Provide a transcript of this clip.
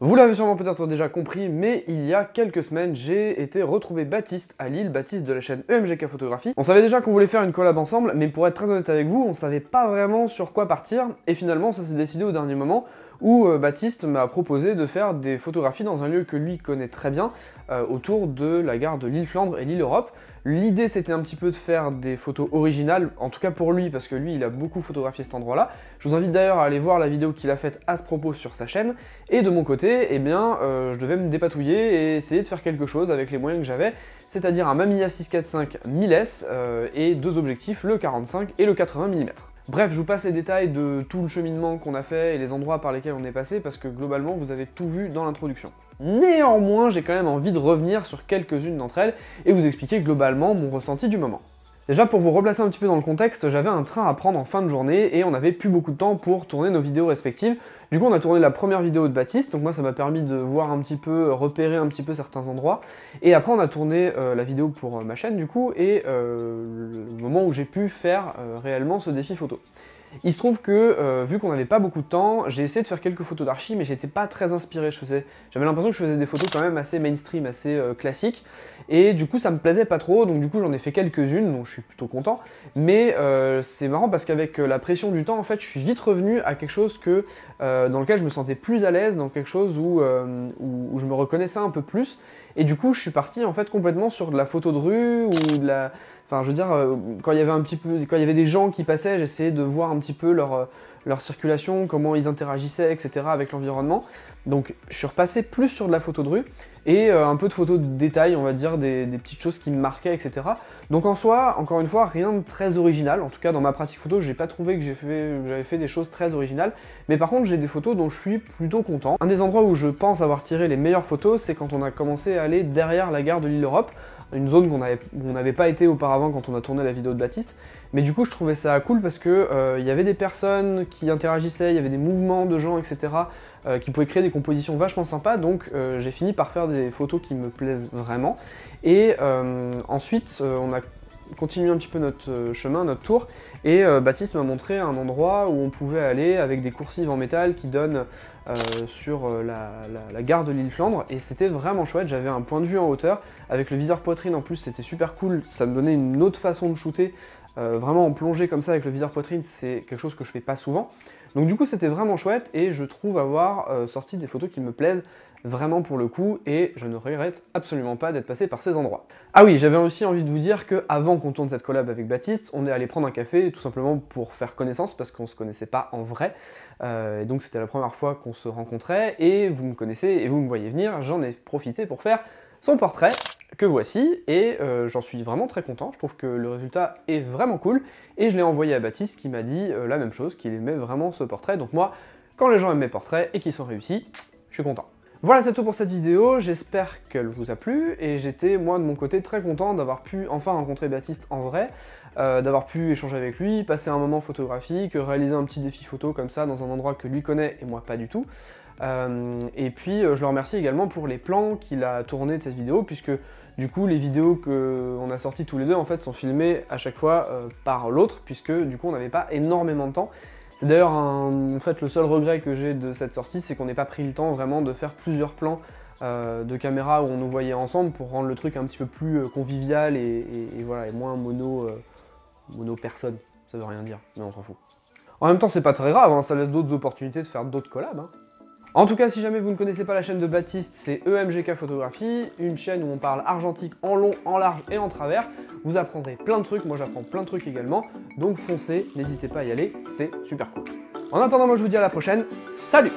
Vous l'avez sûrement peut-être déjà compris, mais il y a quelques semaines, j'ai été retrouver Baptiste à Lille, Baptiste de la chaîne EMGK Photographie. On savait déjà qu'on voulait faire une collab ensemble, mais pour être très honnête avec vous, on savait pas vraiment sur quoi partir, et finalement ça s'est décidé au dernier moment, où Baptiste m'a proposé de faire des photographies dans un lieu que lui connaît très bien, autour de la gare de Lille-Flandre et Lille-Europe. L'idée c'était un petit peu de faire des photos originales, en tout cas pour lui, parce que lui il a beaucoup photographié cet endroit-là. Je vous invite d'ailleurs à aller voir la vidéo qu'il a faite à ce propos sur sa chaîne, et de mon côté, eh bien, je devais me dépatouiller et essayer de faire quelque chose avec les moyens que j'avais, c'est-à-dire un Mamiya 645 1000S et deux objectifs, le 45 et le 80 mm. Bref, je vous passe les détails de tout le cheminement qu'on a fait et les endroits par lesquels on est passé, parce que globalement, vous avez tout vu dans l'introduction. Néanmoins, j'ai quand même envie de revenir sur quelques-unes d'entre elles et vous expliquer globalement mon ressenti du moment. Déjà, pour vous replacer un petit peu dans le contexte, j'avais un train à prendre en fin de journée et on n'avait plus beaucoup de temps pour tourner nos vidéos respectives. Du coup, on a tourné la première vidéo de Baptiste, donc moi ça m'a permis de voir un petit peu, repérer un petit peu certains endroits. Et après, on a tourné la vidéo pour ma chaîne du coup, et le moment où j'ai pu faire réellement ce défi photo. Il se trouve que, vu qu'on n'avait pas beaucoup de temps, j'ai essayé de faire quelques photos d'archi, mais j'étais pas très inspiré. J'avais l'impression que je faisais des photos quand même assez mainstream, assez classiques, et du coup ça me plaisait pas trop, donc du coup j'en ai fait quelques-unes, donc je suis plutôt content. Mais c'est marrant parce qu'avec la pression du temps, en fait, je suis vite revenu à quelque chose dans lequel je me sentais plus à l'aise, dans quelque chose où je me reconnaissais un peu plus, et du coup je suis parti en fait complètement sur de la photo de rue, ou de la... Enfin, je veux dire, quand il y avait des gens qui passaient, j'essayais de voir un petit peu leur circulation, comment ils interagissaient, etc. avec l'environnement. Donc, je suis repassé plus sur de la photo de rue, et un peu de photos de détails, on va dire, des petites choses qui me marquaient, etc. Donc en soi, encore une fois, rien de très original. En tout cas, dans ma pratique photo, j'ai pas trouvé que j'avais fait des choses très originales. Mais par contre, j'ai des photos dont je suis plutôt content. Un des endroits où je pense avoir tiré les meilleures photos, c'est quand on a commencé à aller derrière la gare de Lille-Europe, une zone où on n'avait pas été auparavant quand on a tourné la vidéo de Baptiste. Mais du coup, je trouvais ça cool parce que y avait des personnes qui interagissaient, il y avait des mouvements de gens, etc. Qui pouvaient créer des compositions vachement sympas. Donc j'ai fini par faire des photos qui me plaisent vraiment. Et ensuite, on a continué un petit peu notre chemin, notre tour, et Baptiste m'a montré un endroit où on pouvait aller avec des coursives en métal qui donnent sur la gare de Lille-Flandre, et c'était vraiment chouette. J'avais un point de vue en hauteur, avec le viseur poitrine en plus, c'était super cool, ça me donnait une autre façon de shooter, vraiment en plongée comme ça avec le viseur poitrine, c'est quelque chose que je fais pas souvent. Donc du coup c'était vraiment chouette, et je trouve avoir sorti des photos qui me plaisent vraiment pour le coup, et je ne regrette absolument pas d'être passé par ces endroits. Ah oui, j'avais aussi envie de vous dire que avant qu'on tourne cette collab avec Baptiste, on est allé prendre un café tout simplement pour faire connaissance, parce qu'on se connaissait pas en vrai, et donc c'était la première fois qu'on se rencontrait, et vous me connaissez et vous me voyez venir, j'en ai profité pour faire son portrait, que voici, et j'en suis vraiment très content. Je trouve que le résultat est vraiment cool, et je l'ai envoyé à Baptiste qui m'a dit la même chose, qu'il aimait vraiment ce portrait. Donc moi, quand les gens aiment mes portraits et qu'ils sont réussis, je suis content. Voilà, c'est tout pour cette vidéo, j'espère qu'elle vous a plu, et j'étais, moi, de mon côté, très content d'avoir pu enfin rencontrer Baptiste en vrai, d'avoir pu échanger avec lui, passer un moment photographique, réaliser un petit défi photo comme ça, dans un endroit que lui connaît et moi pas du tout. Et puis, je le remercie également pour les plans qu'il a tournés de cette vidéo, puisque, du coup, les vidéos qu'on a sorties tous les deux, en fait, sont filmées à chaque fois par l'autre, puisque, du coup, on n'avait pas énormément de temps. C'est d'ailleurs en fait le seul regret que j'ai de cette sortie, c'est qu'on n'ait pas pris le temps vraiment de faire plusieurs plans de caméra où on nous voyait ensemble, pour rendre le truc un petit peu plus convivial et voilà, et moins mono personne. Ça veut rien dire, mais on s'en fout. En même temps, c'est pas très grave, hein, ça laisse d'autres opportunités de faire d'autres collabs. Hein. En tout cas, si jamais vous ne connaissez pas la chaîne de Baptiste, c'est EMGK Photographie, une chaîne où on parle argentique en long, en large et en travers. Vous apprendrez plein de trucs, moi j'apprends plein de trucs également, donc foncez, n'hésitez pas à y aller, c'est super cool. En attendant, moi je vous dis à la prochaine, salut!